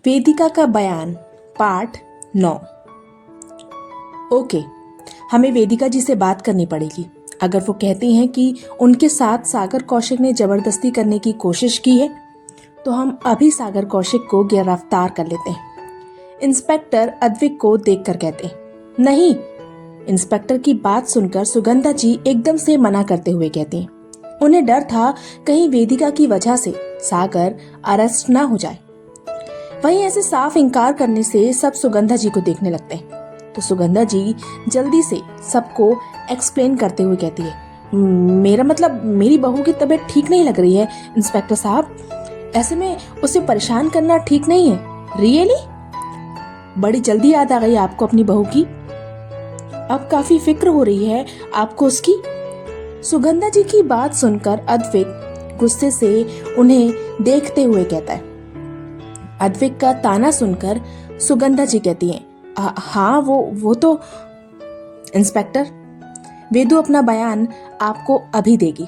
वेदिका का बयान part 9। Okay, हमें वेदिका जी से बात करनी पड़ेगी। अगर वो कहती हैं कि उनके साथ सागर कौशिक ने जबरदस्ती करने की कोशिश की है तो हम अभी सागर कौशिक को गिरफ्तार कर लेते हैं। इंस्पेक्टर अद्विक को देखकर कहते हैं, नहीं। इंस्पेक्टर की बात सुनकर सुगंधा जी एकदम से मना करते हुए कहती हैं, उन्हें डर था कहीं वेदिका की वजह से सागर अरेस्ट ना हो जाए। वहीं ऐसे साफ इनकार करने से सब सुगंधा जी को देखने लगते हैं तो सुगंधा जी जल्दी से सबको एक्सप्लेन करते हुए कहती है, मेरा मतलब मेरी बहू की तबीयत ठीक नहीं लग रही है इंस्पेक्टर साहब। ऐसे में उसे परेशान करना ठीक नहीं है। रियली? बड़ी जल्दी याद आ गई आपको अपनी बहू की? अब काफी फिक्र हो रही है आपको उसकी? सुगंधा जी की बात सुनकर अद्विक गुस्से से उन्हें देखते हुए कहता है। अद्विक का ताना सुनकर सुगंधा जी कहती हैं, हाँ वो तो। इंस्पेक्टर, वेदू अपना बयान आपको अभी देगी।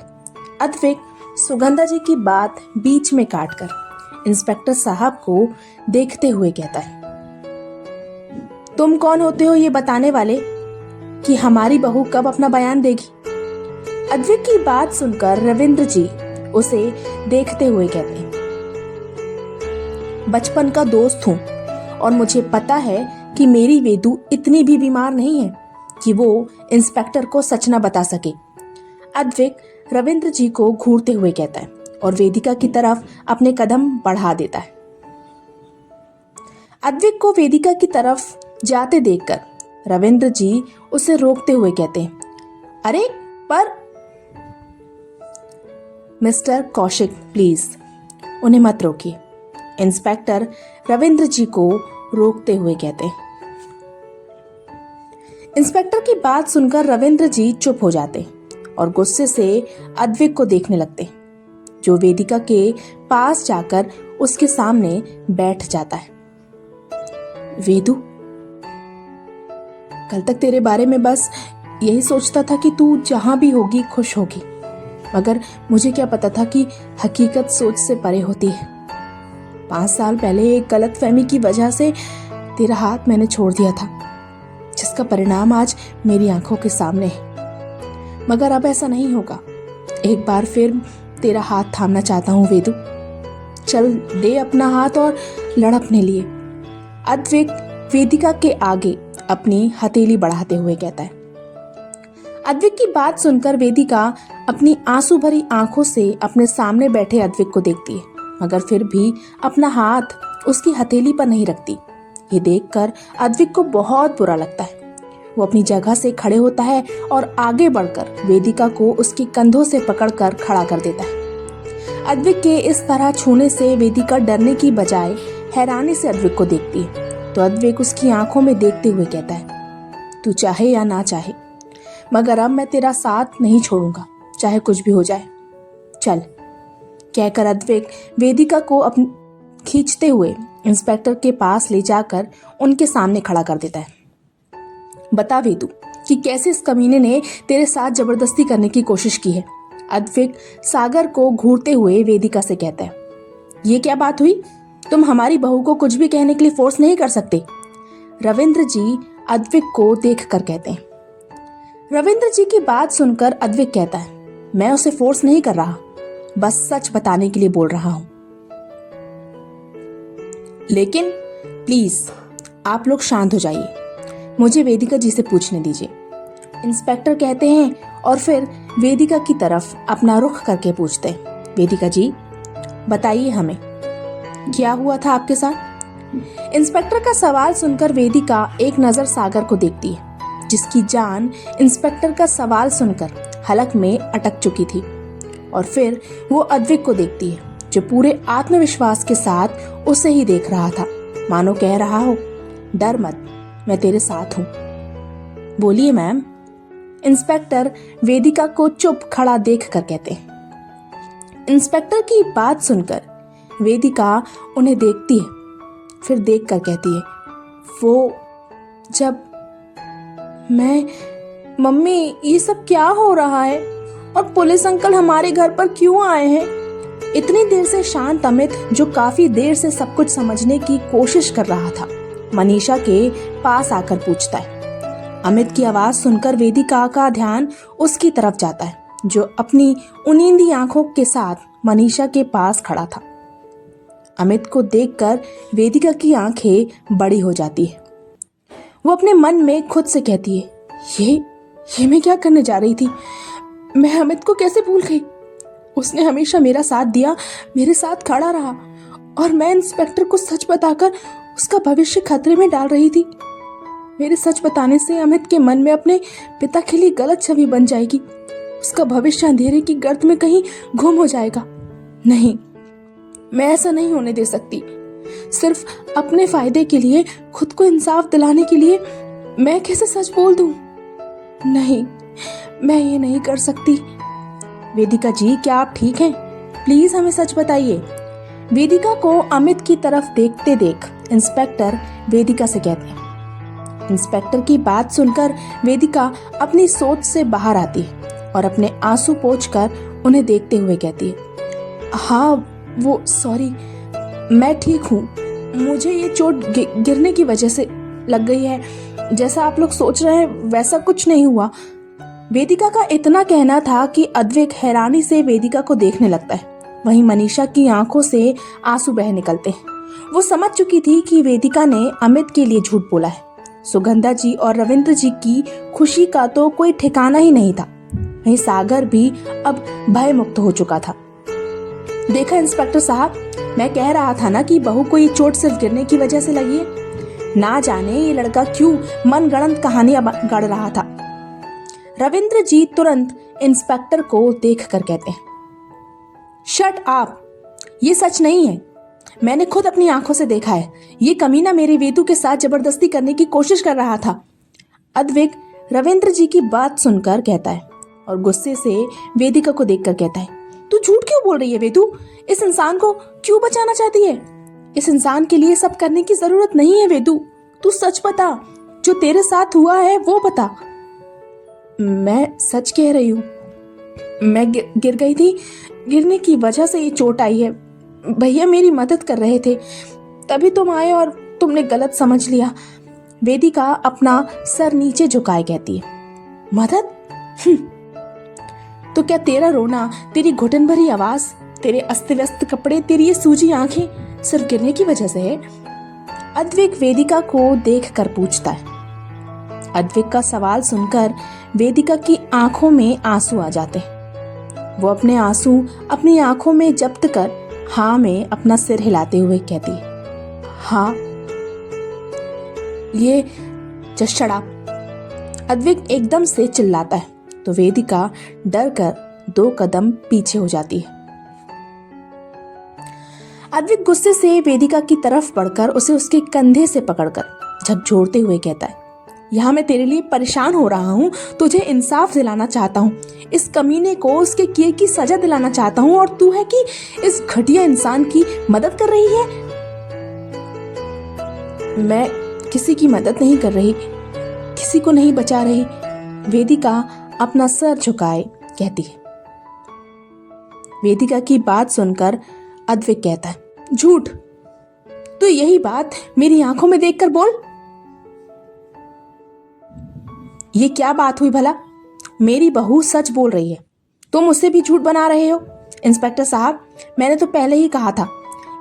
अद्विक सुगंधा जी की बात बीच में काटकर इंस्पेक्टर साहब को देखते हुए कहता है, तुम कौन होते हो ये बताने वाले कि हमारी बहू कब अपना बयान देगी? अद्विक की बात सुनकर रविंद्र जी उसे देखते हुए कहते हैं, बचपन का दोस्त हूं और मुझे पता है कि मेरी वेदू इतनी भी बीमार नहीं है कि वो इंस्पेक्टर को सच न बता सके। अद्विक रविंद्र जी को घूरते हुए कहता है और वेदिका की तरफ अपने कदम बढ़ा देता है। अद्विक को वेदिका की तरफ जाते देखकर रविंद्र जी उसे रोकते हुए कहते हैं, अरे पर मिस्टर कौशिक प्लीज उन्हें मत रोकिए। इंस्पेक्टर रविंद्र जी को रोकते हुए कहते हैं। इंस्पेक्टर की बात सुनकर रविंद्र जी चुप हो जाते और गुस्से से अद्विक को देखने लगते, जो वेदिका के पास जाकर उसके सामने बैठ जाता है। वेदू, कल तक तेरे बारे में बस यही सोचता था कि तू जहां भी होगी खुश होगी, मगर मुझे क्या पता था कि हकीकत सोच से परे होती है। 5 साल पहले एक गलतफहमी की वजह से तेरा हाथ मैंने छोड़ दिया था, जिसका परिणाम आज मेरी आंखों के सामने है। मगर अब ऐसा नहीं होगा। एक बार फिर तेरा हाथ थामना चाहता हूँ वेदू। चल दे अपना हाथ और लड़ अपने लिए। अद्विक वेदिका के आगे अपनी हथेली बढ़ाते हुए कहता है। अद्विक की बात सुनकर वेदिका अपनी आंसू भरी आंखों से अपने सामने बैठे अद्विक को देखती है, मगर फिर भी अपना हाथ उसकी हथेली पर नहीं रखती। ये देखकर अद्विक को बहुत बुरा लगता है। वो अपनी जगह से खड़े होता है और आगे बढ़कर वेदिका को उसके कंधों से पकड़कर खड़ा कर देता है। अद्विक के इस तरह छूने से वेदिका डरने की बजाय हैरानी से अद्विक को देखती है तो अद्विक उसकी आंखों में देखते हुए कहता है, तू चाहे या ना चाहे, मगर अब मैं तेरा साथ नहीं छोड़ूंगा, चाहे कुछ भी हो जाए। चल, कहकर अद्विक वेदिका को खींचते हुए इंस्पेक्टर के पास ले जाकर उनके सामने खड़ा कर देता है। बता वेदू कि कैसे इस कमीने ने तेरे साथ जबरदस्ती करने की कोशिश की है। अद्विक सागर को घूरते हुए वेदिका से कहता है, ये क्या बात हुई? तुम हमारी बहू को कुछ भी कहने के लिए फोर्स नहीं कर सकते। रविंद्र जी अद्विक को देखकर कहते हैं। रविंद्र जी की बात सुनकर अद्विक कहता है, मैं उसे फोर्स नहीं कर रहा, बस सच बताने के लिए बोल रहा हूं। लेकिन प्लीज आप लोग शांत हो जाइए, मुझे वेदिका जी से पूछने दीजिए। इंस्पेक्टर कहते हैं और फिर वेदिका की तरफ अपना रुख करके पूछते हैं, वेदिका जी बताइए हमें क्या हुआ था आपके साथ? इंस्पेक्टर का सवाल सुनकर वेदिका एक नजर सागर को देखती है, जिसकी जान इंस्पेक्टर का सवाल सुनकर हलक में अटक चुकी थी, और फिर वो अद्विक को देखती है, जो पूरे आत्मविश्वास के साथ उसे ही देख रहा था, मानो कह रहा हो, डर मत, मैं तेरे साथ हूं। बोलिए मैम। इंस्पेक्टर वेदिका को चुप खड़ा देखकर कहते हैं। इंस्पेक्टर की बात सुनकर वेदिका उन्हें देखती है, फिर देखकर कहती है, वो जब मम्मी ये सब क्या हो रहा है और पुलिस अंकल हमारे घर पर क्यों आए हैं? इतनी देर से शांत अमित, जो काफी देर से सब कुछ समझने की कोशिश कर रहा था, मनीषा के पास आकर पूछता है। अमित की आवाज सुनकर वेदिका का ध्यान उसकी तरफ जाता है, जो अपनी उनींदी आंखों के साथ मनीषा के पास खड़ा था। अमित को देखकर वेदिका की आंखें बड़ी हो जाती है। वो अपने मन में खुद से कहती है, ये मैं क्या करने जा रही थी? मैं अमित को कैसे भूल गई? उसने हमेशा मेरा साथ दिया, मेरे साथ खड़ा रहा, और मैं इंस्पेक्टर को सच बताकर उसका भविष्य खतरे में डाल रही थी। मेरे सच बताने से अमित के मन में अपने पिता के लिए गलत छवि बन जाएगी। उसका भविष्य अंधेरे की गर्त में कहीं गुम हो जाएगा। नहीं, मैं ऐसा नहीं होने दे सकती। सिर्फ अपने फायदे के लिए, खुद को इंसाफ दिलाने के लिए मैं कैसे सच बोल दूं? नहीं, मैं ये नहीं कर सकती। वेदिका जी, क्या आप ठीक हैं? प्लीज हमें सच बताइए। वेदिका को अमित की तरफ देखते देख इंस्पेक्टर वेदिका से कहते हैं। इंस्पेक्टर की बात सुनकर वेदिका अपनी सोच से बाहर आती है और अपने आंसू पोंछकर उन्हें देखते हुए कहती है, हाँ वो सॉरी, मैं ठीक हूँ। मुझे ये चोट गिरने की वजह से लग गई है। जैसा आप लोग सोच रहे हैं वैसा कुछ नहीं हुआ। वेदिका का इतना कहना था कि अद्वैत हैरानी से वेदिका को देखने लगता है। वहीं मनीषा की आंखों से आंसू बह निकलते हैं। वो समझ चुकी थी कि वेदिका ने अमित के लिए झूठ बोला है। सुगंधा जी और रविंद्र जी की खुशी का तो कोई ठिकाना ही नहीं था। वहीं सागर भी अब भय मुक्त हो चुका था। देखा इंस्पेक्टर साहब, मैं कह रहा था ना कि बहू को ये चोट सिर्फ गिरने की वजह से लगी है। ना जाने ये लड़का क्यों मनगढ़ंत कहानियां गढ़ रहा था। रविंद्र जी तुरंत इंस्पेक्टर को देखकर कहते हैं, शट अप, ये सच नहीं है। मैंने खुद अपनी आंखों से देखा है। ये कमीना मेरे वेदू के साथ जबरदस्ती करने की कोशिश कर रहा था। अद्वैत रविंद्र जी की बात सुनकर कहता है और गुस्से से वेदिका को देखकर कहता है, तू झूठ क्यों बोल रही है वेदू? इस इंसान को क्यों बचाना चाहती है? इस इंसान के लिए सब करने की जरूरत नहीं है वेदू। तू सच बता, जो तेरे साथ हुआ है वो बता। मैं सच कह रही हूँ। मैं गिर गई थी। गिरने की वजह से ये चोट आई है। भैया मेरी मदद कर रहे थे, तभी तुम आए और तुमने गलत समझ लिया। वेदिका अपना सर नीचे झुकाए कहती है, मदद? तो क्या तेरा रोना, तेरी घुटन भरी आवाज, तेरे अस्त व्यस्त कपड़े, तेरी ये सूजी आंखें सिर्फ गिरने की वजह से है? अद्वैत वेदिका को देख कर पूछता है। अद्वैत का सवाल सुनकर वेदिका की आंखों में आंसू आ जाते हैं। वो अपने आंसू अपनी आंखों में जब्त कर हाँ में अपना सिर हिलाते हुए कहती है, हाँ ये जस्ट शट अप। अद्वैत एकदम से चिल्लाता है तो वेदिका डर कर 2 कदम पीछे हो जाती है। अद्वैत गुस्से से वेदिका की तरफ बढ़कर उसे उसके कंधे से पकड़कर झकझोरते हुए कहता है, यहाँ मैं तेरे लिए परेशान हो रहा हूँ, तुझे इंसाफ दिलाना चाहता हूँ, इस कमीने को उसके किए की सजा दिलाना चाहता हूँ, और तू है कि इस घटिया इंसान की मदद कर रही है। मैं किसी की मदद नहीं कर रही, किसी को नहीं बचा रही। वेदिका अपना सर झुकाए कहती है। वेदिका की बात सुनकर अद्वैत कहता है, झूठ, तो यही बात मेरी आंखों में देखकर बोल। ये क्या बात हुई भला? मेरी बहू सच बोल रही है, तुम उससे भी झूठ बना रहे हो। इंस्पेक्टर साहब, मैंने तो पहले ही कहा था,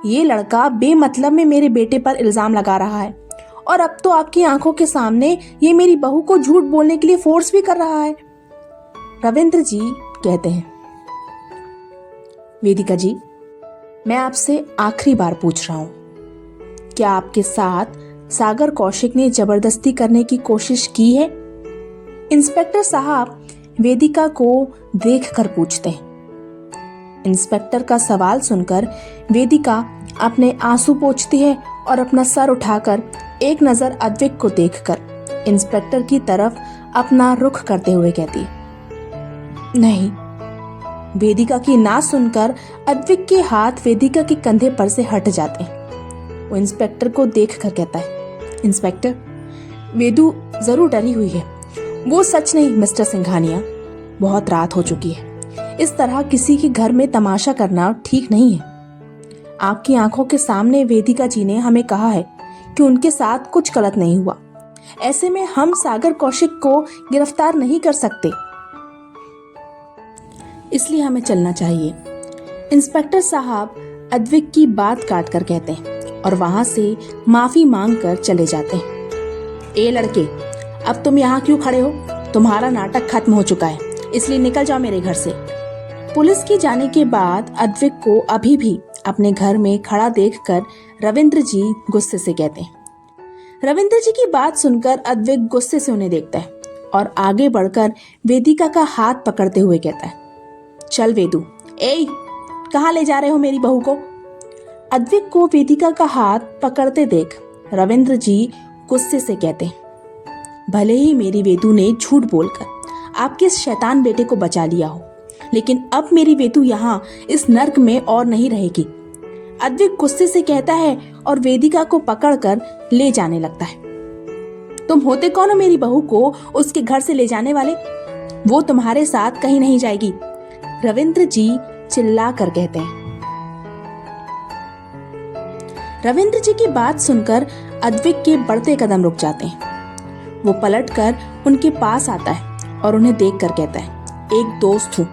ये लड़का बेमतलब में मेरे बेटे पर इल्जाम लगा रहा है, और अब तो आपकी आंखों के सामने ये मेरी बहू को झूठ बोलने के लिए फोर्स भी कर रहा है। रविंद्र जी कहते हैं, वेदिका जी, मैं आपसे आखिरी बार पूछ रहा हूं, क्या आपके साथ सागर कौशिक ने जबरदस्ती करने की कोशिश की है? इंस्पेक्टर साहब वेदिका को देखकर पूछते हैं। इंस्पेक्टर का सवाल सुनकर वेदिका अपने आंसू पोंछती है और अपना सर उठाकर एक नजर अद्वैत को देखकर इंस्पेक्टर की तरफ अपना रुख करते हुए कहती है, नहीं। वेदिका की ना सुनकर अद्वैत के हाथ वेदिका के कंधे पर से हट जाते हैं। वो इंस्पेक्टर को देखकर कहता है, इंस्पेक्टर, वेदू जरूर डरी हुई है। वो सच नहीं मिस्टर सिंघानिया, बहुत रात हो चुकी है। इस तरह किसी के घर में तमाशा करना ठीक नहीं है। आपकी आंखों के सामने वेदिका जी ने हमें कहा है कि उनके साथ कुछ गलत नहीं हुआ। ऐसे में हम सागर कौशिक को गिरफ्तार नहीं कर सकते, इसलिए हमें चलना चाहिए। इंस्पेक्टर साहब अद्विक की बात काट कर कहते हैं और वहां से माफी मांगकर चले जाते हैं। ए लड़के, अब तुम यहाँ क्यों खड़े हो? तुम्हारा नाटक खत्म हो चुका है, इसलिए निकल जाओ मेरे घर से। पुलिस के जाने के बाद अद्विक को अभी भी अपने घर में खड़ा देखकर रविंद्र जी गुस्से से कहते हैं। रविंद्र जी की बात सुनकर अद्विक गुस्से से उन्हें देखता है और आगे बढ़कर वेदिका का हाथ पकड़ते हुए कहता है, चल वेदू, ए कहाँ ले जा रहे हो मेरी बहू को? अद्विक को वेदिका का हाथ पकड़ते देख रविंद्र जी गुस्से से कहते हैं, भले ही मेरी वेदू ने झूठ बोलकर आपके इस शैतान बेटे को बचा लिया हो, लेकिन अब मेरी वेदू यहाँ इस नर्क में और नहीं रहेगी। अद्विक गुस्से से कहता है और वेदिका को पकड़कर ले जाने लगता है। तुम होते कौन हो मेरी बहू को उसके घर से ले जाने वाले? वो तुम्हारे साथ कहीं नहीं जाएगी, रविंद्र जी चिल्ला कर कहते हैं। रविंद्र जी की बात सुनकर अद्विक के बढ़ते कदम रुक जाते हैं। वो पलटकर उनके पास आता है और उन्हें देखकर कहता है, एक दोस्त हूँ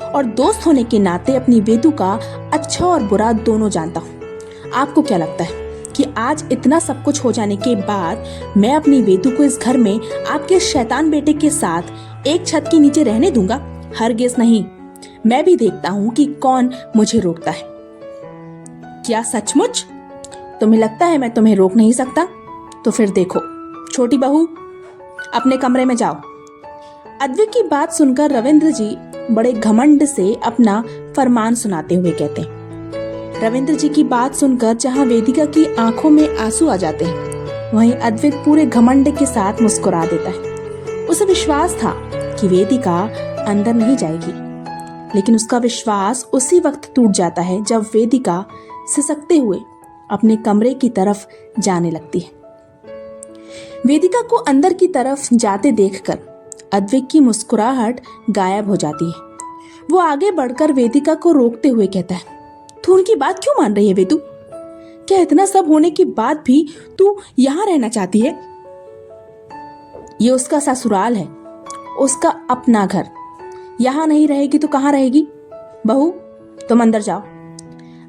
और दोस्त होने के नाते अपनी वेदू का अच्छा और बुरा दोनों जानता हूँ। आपको क्या लगता है कि आज इतना सब कुछ हो जाने के बाद मैं अपनी वेदू को इस घर में आपके शैतान बेटे के साथ एक छत के नीचे रहने दूंगा? हरगिज़ नहीं। मैं भी देखता हूँ कि कौन मुझे रोकता है। क्या सचमुच तुम्हें लगता है मैं तुम्हें रोक नहीं सकता? तो फिर देखो, छोटी बहू अपने कमरे में जाओ। अद्विक की बात सुनकर रविंद्र जी बड़े घमंड से अपना फरमान सुनाते हुए कहते हैं। रविंद्र जी की बात सुनकर जहां वेदिका की आंखों में आंसू आ जाते हैं, वहीं अद्विक पूरे घमंड के साथ मुस्कुरा देता है। उसे विश्वास था कि वेदिका अंदर नहीं जाएगी, लेकिन उसका विश्वास उसी वक्त टूट जाता है जब वेदिका सिसकते हुए अपने कमरे की तरफ जाने लगती है। वेदिका को अंदर की तरफ जाते देखकर अद्विक की मुस्कुराहट गायब हो जाती है। वो आगे बढ़कर वेदिका को रोकते हुए कहता है, तू उनकी बात क्यों मान रही है वेदू? क्या इतना सब होने के बाद भी तू यहाँ रहना चाहती है? ये उसका ससुराल है, उसका अपना घर। यहाँ नहीं रहेगी तो कहाँ रहेगी? बहू तुम अंदर जाओ।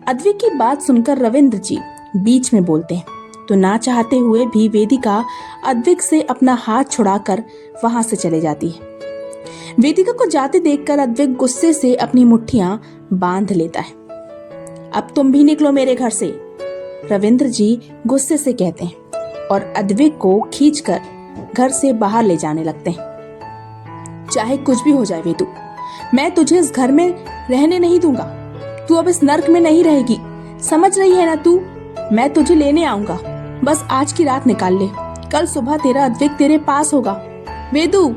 अद्विक की बात सुनकर रविंद्र जी बीच में बोलते हैं, तो ना चाहते हुए भी वेदिका अद्विक से अपना हाथ छुड़ाकर वहां से चले जाती है। वेदिका को जाते देखकर अद्विक गुस्से से अपनी मुट्ठियां बांध लेता है। अब तुम भी निकलो मेरे घर से, रविंद्र जी गुस्से से कहते हैं और अद्विक को खींचकर घर से बाहर ले जाने लगते हैं। चाहे कुछ भी हो जाए वेदू, मैं तुझे इस घर में रहने नहीं दूंगा। तू अब इस नर्क में नहीं रहेगी, समझ रही है ना तू? मैं तुझे लेने आऊंगा, बस आज की रात निकाल ले, कल सुबह तेरा अद्विक तेरे पास होगा। वेदू,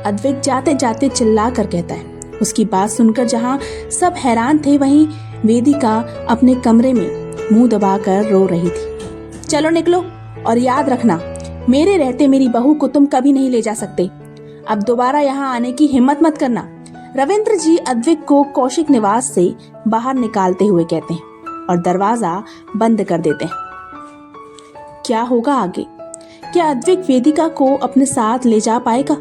अद्विक जाते जाते चिल्ला कर कहता है। उसकी बात सुनकर जहां सब हैरान थे, वहीं वेदिका अपने कमरे में मुंह दबाकर रो रही थी। चलो निकलो और याद रखना, मेरे रहते मेरी बहू को तुम कभी नहीं ले जा सकते। अब दोबारा यहाँ आने की हिम्मत मत करना, रविंद्र जी अद्विक को कौशिक निवास से बाहर निकालते हुए कहते हैं और दरवाजा बंद कर देते हैं। क्या होगा आगे? क्या अद्विक वेदिका को अपने साथ ले जा पाएगा?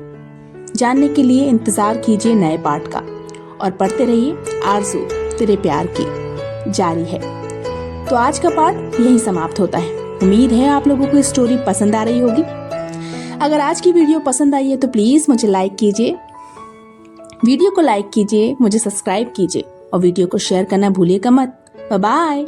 जानने के लिए इंतजार कीजिए नए पार्ट का और पढ़ते रहिए आरज़ू तेरे प्यार की जारी है। तो आज का पार्ट यहीं समाप्त होता है। उम्मीद है आप लोगों को स्टोरी पसंद आ रही होगी। अगर आज की वीडियो पसंद आई है तो प्लीज मुझे लाइक कीजिए, वीडियो को लाइक कीजिए, मुझे सब्सक्राइब कीजिए और वीडियो को शेयर करना भूलिएगा मत। Bye bye.